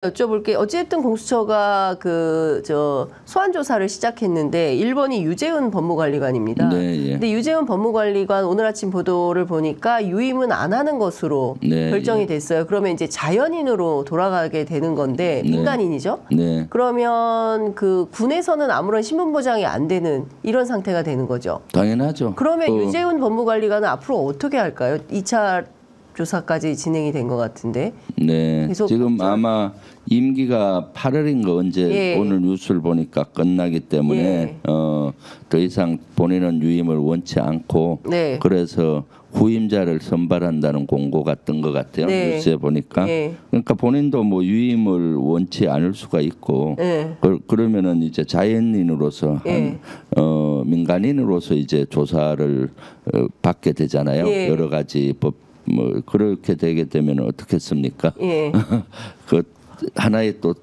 여쭤볼게. 어쨌든 공수처가 소환 조사를 시작했는데 1번이 유재은 법무관리관입니다. 네, 예. 근데 유재은 법무관리관 오늘 아침 보도를 보니까 유임은 안 하는 것으로 네, 결정이 예. 됐어요. 그러면 이제 자연인으로 돌아가게 되는 건데 네. 민간인이죠. 네. 그러면 그 군에서는 아무런 신분 보장이 안 되는 이런 상태가 되는 거죠. 당연하죠. 그러면 유재은 법무관리관은 앞으로 어떻게 할까요? 2차 조사까지 진행이 된 것 같은데. 네. 지금 아마 임기가 8월인가 언제 예. 오늘 뉴스를 보니까 끝나기 때문에 예. 더 이상 본인은 유임을 원치 않고 네. 그래서 후임자를 선발한다는 공고가 뜬 것 같아요. 네. 뉴스에 보니까. 예. 그러니까 본인도 뭐 유임을 원치 않을 수가 있고 예. 그러면은 이제 자연인으로서 예. 민간인으로서 이제 조사를 받게 되잖아요. 예. 여러 가지 법 뭐 그렇게 되게 되면 어떻겠습니까? 예. 그 하나의 또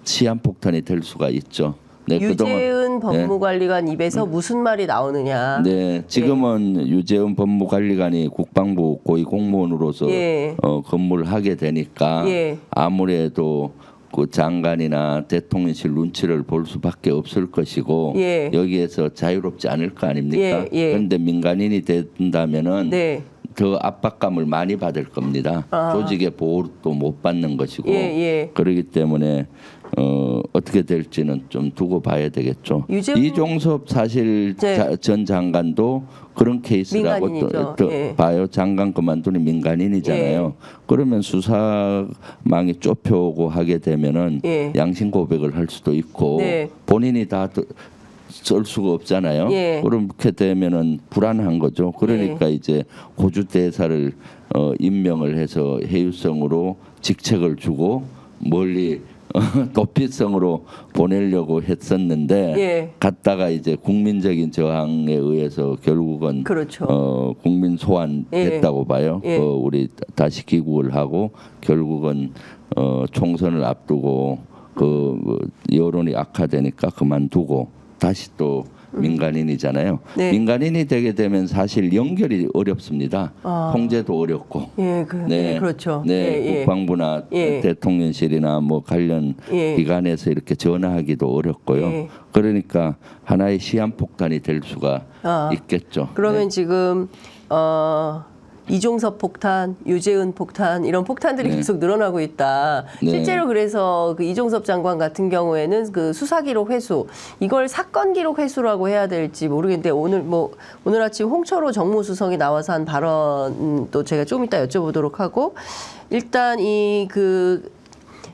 시한폭탄이 될 수가 있죠. 네, 유재은 법무관리관 입에서 무슨 말이 나오느냐. 네, 지금은 유재은 법무관리관이 국방부 고위공무원으로서 예. 근무를 하게 되니까 예. 아무래도 그 장관이나 대통령실 눈치를 볼 수밖에 없을 것이고 예. 여기에서 자유롭지 않을 거 아닙니까? 예, 예. 그런데 민간인이 된다면은 네. 더 압박감을 많이 받을 겁니다. 조직의 보호도 못 받는 것이고 예, 예. 그렇기 때문에 어떻게 될지는 좀 두고 봐야 되겠죠. 이종섭 사실 네. 전 장관도 그런 케이스라고 또 예. 봐요. 장관 그만두는 민간인이잖아요. 예. 그러면 수사망이 좁혀오고 하게 되면은 예. 양심 고백을 할 수도 있고 네. 본인이 다 쓸 수가 없잖아요. 예. 그렇게 되면은 불안한 거죠. 그러니까 이제 호주 대사를 임명을 해서 해유성으로 직책을 주고 멀리 도피성으로 보내려고 했었는데 예. 갔다가 이제 국민적인 저항에 의해서 결국은 그렇죠. 국민 소환됐다고 봐요. 예. 우리 다시 귀국을 하고 결국은 총선을 앞두고 여론이 악화되니까 그만두고 다시 또 민간인이잖아요. 네. 민간인이 되게 되면 사실 연결이 어렵습니다. 통제도 어렵고. 예, 네, 그렇죠. 네, 예, 예. 국방부나 예. 대통령실이나 뭐 관련 예. 기관에서 이렇게 전화하기도 어렵고요. 예. 그러니까 하나의 시한폭탄이 될 수가 있겠죠. 그러면 네. 지금 이종섭 폭탄, 유재은 폭탄 이런 폭탄들이 계속 늘어나고 있다. 네. 실제로 그래서 그 이종섭 장관 같은 경우에는 그 수사 기록 회수 이걸 사건 기록 회수라고 해야 될지 모르겠는데 오늘 아침 홍철호 정무수석이 나와서 한 발언도 제가 좀 이따 여쭤보도록 하고 일단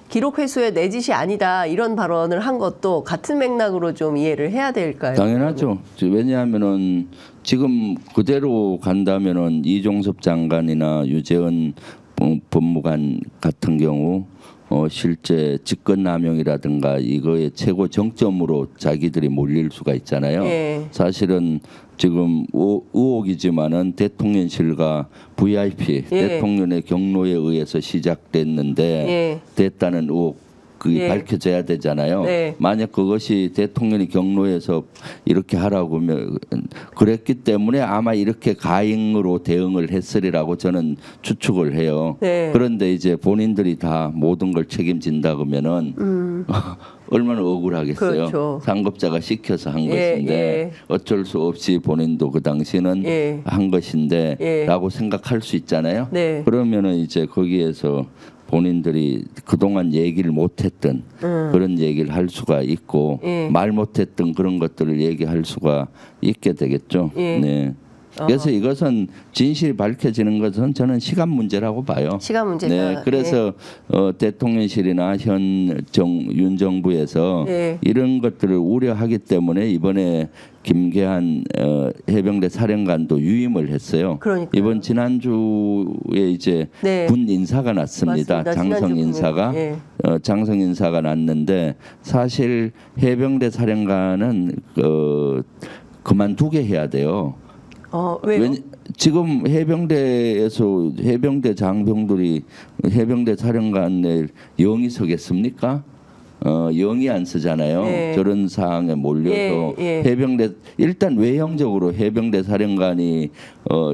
기록 회수의 내 짓이 아니다 이런 발언을 한 것도 같은 맥락으로 좀 이해를 해야 될까요? 당연하죠. 왜냐하면은 지금 그대로 간다면은 이종섭 장관이나 유재은 법무관 같은 경우 실제 직권남용이라든가 이거의 최고 정점으로 자기들이 몰릴 수가 있잖아요. 예. 사실은 지금 의혹이지만은 대통령실과 VIP 예. 대통령의 경로에 의해서 시작됐는데 예. 됐다는 의혹 그게 예. 밝혀져야 되잖아요. 네. 만약 그것이 대통령이 경로에서 이렇게 하라고 하면 그랬기 때문에 아마 이렇게 가행으로 대응을 했으리라고 저는 추측을 해요. 네. 그런데 이제 본인들이 다 모든 걸 책임진다 그러면은 얼마나 억울하겠어요. 그렇죠. 상급자가 시켜서 한 예, 것인데 예. 어쩔 수 없이 본인도 그 당시는 예. 한 것인데 예. 라고 생각할 수 있잖아요. 네. 그러면은 이제 거기에서 본인들이 그동안 얘기를 못했던 그런 얘기를 할 수가 있고 예. 말 못했던 그런 것들을 얘기할 수가 있게 되겠죠. 예. 네. 그래서 이것은 진실이 밝혀지는 것은 저는 시간 문제라고 봐요. 시간 문제다. 네, 그래서 대통령실이나 윤 정부에서 예. 이런 것들을 우려하기 때문에 이번에 김계한 해병대 사령관도 유임을 했어요. 그러니까요. 이번 지난주에 이제 네. 군 인사가 났습니다. 맞습니다. 장성 인사가 예. 장성 인사가 났는데 사실 해병대 사령관은 그만두게 해야 돼요. 왜요? 지금 해병대에서 해병대 장병들이 해병대 사령관에 영이 서겠습니까? 영이 안 쓰잖아요. 예. 저런 사항에 몰려서 예. 해병대 일단 외형적으로 해병대 사령관이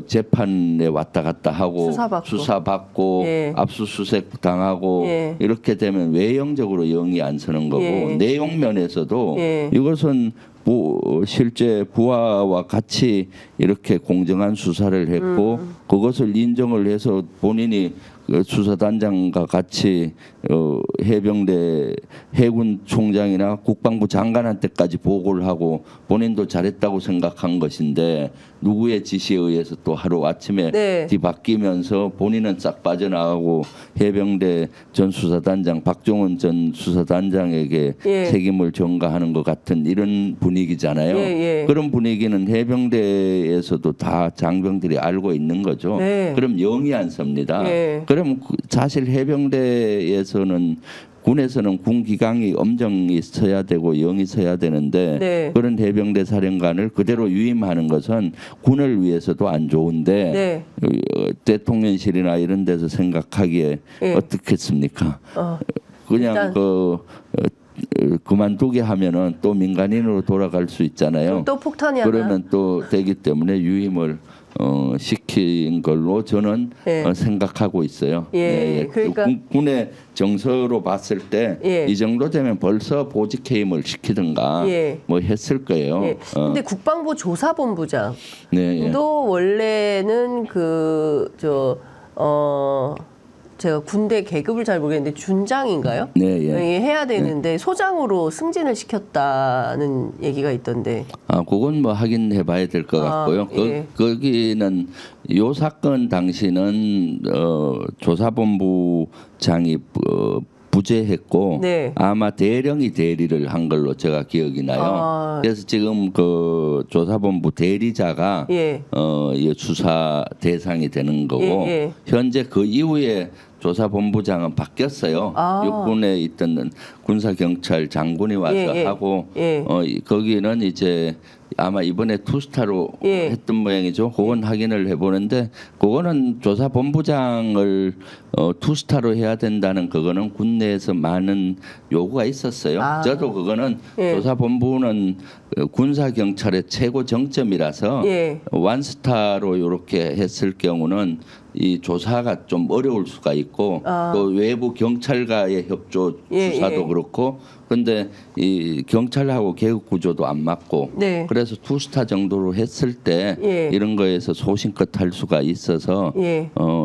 재판에 왔다 갔다 하고 수사받고 예. 압수수색 당하고 예. 이렇게 되면 외형적으로 영이 안 쓰는 거고 예. 내용 면에서도 예. 이것은 실제 부하와 같이 이렇게 공정한 수사를 했고 그것을 인정을 해서 본인이 수사단장과 같이 해병대 해군 총장이나 국방부 장관한테까지 보고를 하고 본인도 잘했다고 생각한 것인데 누구의 지시에 의해서 또 하루 아침에 네. 뒤바뀌면서 본인은 싹 빠져나가고 해병대 전 수사단장 박종원 전 수사단장에게 예. 책임을 전가하는 것 같은 이런 분위기잖아요. 예. 그런 분위기는 해병대에서도 다 장병들이 알고 있는 거죠. 네. 그럼 영이 안 섭니다. 예. 그럼 사실 해병대에서는 군에서는 군 기강이 엄정이 서야 되고 영이 서야 되는데 네. 그런 해병대 사령관을 그대로 유임하는 것은 군을 위해서도 안 좋은데 네. 대통령실이나 이런 데서 생각하기에 예. 어떻겠습니까? 그냥 일단 그만두게 하면은 또 민간인으로 돌아갈 수 있잖아요. 또 폭탄이 하나. 그러면 또 되기 때문에 유임을 시킨 걸로 저는 예. 생각하고 있어요. 예. 그러니까 군의 정서로 봤을 때 이 정도 되면 벌써 보직 해임을 시키든가 예. 뭐 했을 거예요. 예. 근데 국방부 조사본부장 네, 예. 또 원래는 제가 군대 계급을 잘 모르겠는데 준장인가요? 네, 예. 해야 되는데 소장으로 승진을 시켰다는 얘기가 있던데. 그건 뭐 확인해봐야 될 것 같고요. 예. 거기는 요 사건 당시는 조사본부장이 부재했고 네. 아마 대령이 대리를 한 걸로 제가 기억이 나요. 그래서 지금 그 조사본부 대리자가 예. 이 수사 대상이 되는 거고 예. 현재 그 이후에 조사본부장은 바뀌었어요. 육군에 있던 군사경찰 장군이 와서 하고 거기는 이제 아마 이번에 투스타로 했던 모양이죠. 그건 확인을 해보는데 그거는 조사본부장을 투스타로 해야 된다는 그거는 군내에서 많은 요구가 있었어요. 저도 그거는 조사본부는 군사경찰의 최고 정점이라서 원스타로 이렇게 했을 경우는 이 조사가 좀 어려울 수가 있고 또 외부 경찰과의 협조 수사도 그렇고 근데 이 경찰하고 계급 구조도 안 맞고 그래서 투스타 정도로 했을 때 이런 거에서 소신껏 할 수가 있어서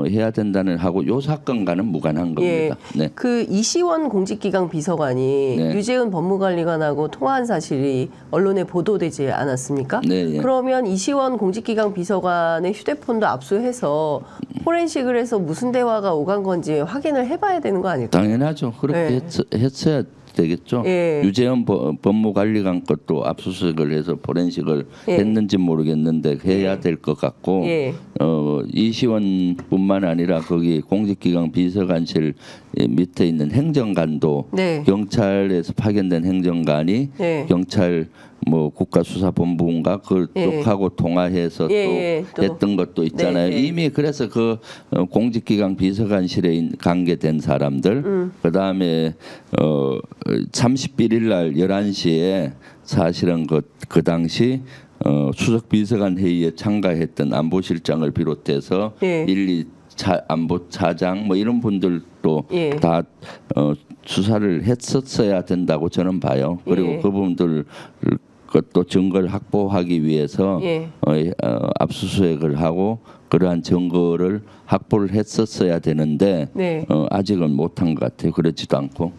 해야 된다는 하고 요 사건과는 무관한 겁니다. 네. 그 이시원 공직기강 비서관이 유재은 법무관리관하고 통화한 사실이 언론에 보도되지 않았습니까? 그러면 이시원 공직기강 비서관의 휴대폰도 압수해서 포렌식을 해서 무슨 대화가 오간 건지 확인을 해봐야 되는 거 아닐까요? 당연하죠. 그렇게 했어야 되겠죠. 유재현 법무관리관 것도 압수수색을 해서 포렌식을 했는지 모르겠는데 해야 될 것 같고 이시원뿐만 아니라 거기 공직기강 비서관실 밑에 있는 행정관도 경찰에서 파견된 행정관이 경찰 뭐 국가수사본부인가 그쪽하고 통화해서 또 했던 것도 있잖아요. 이미 그래서 그 공직기강 비서관실에 관계된 사람들 그다음에 31일 날 11시에 사실은 그 당시 수석 비서관 회의에 참가했던 안보실장을 비롯해서 1, 2 안보차장 뭐 이런 분들도 다 수사를 했었어야 된다고 저는 봐요. 그리고 그분들 것도 증거를 확보하기 위해서 압수수색을 하고 그러한 증거를 확보를 했었어야 되는데 아직은 못한 것 같아요. 그렇지도 않고.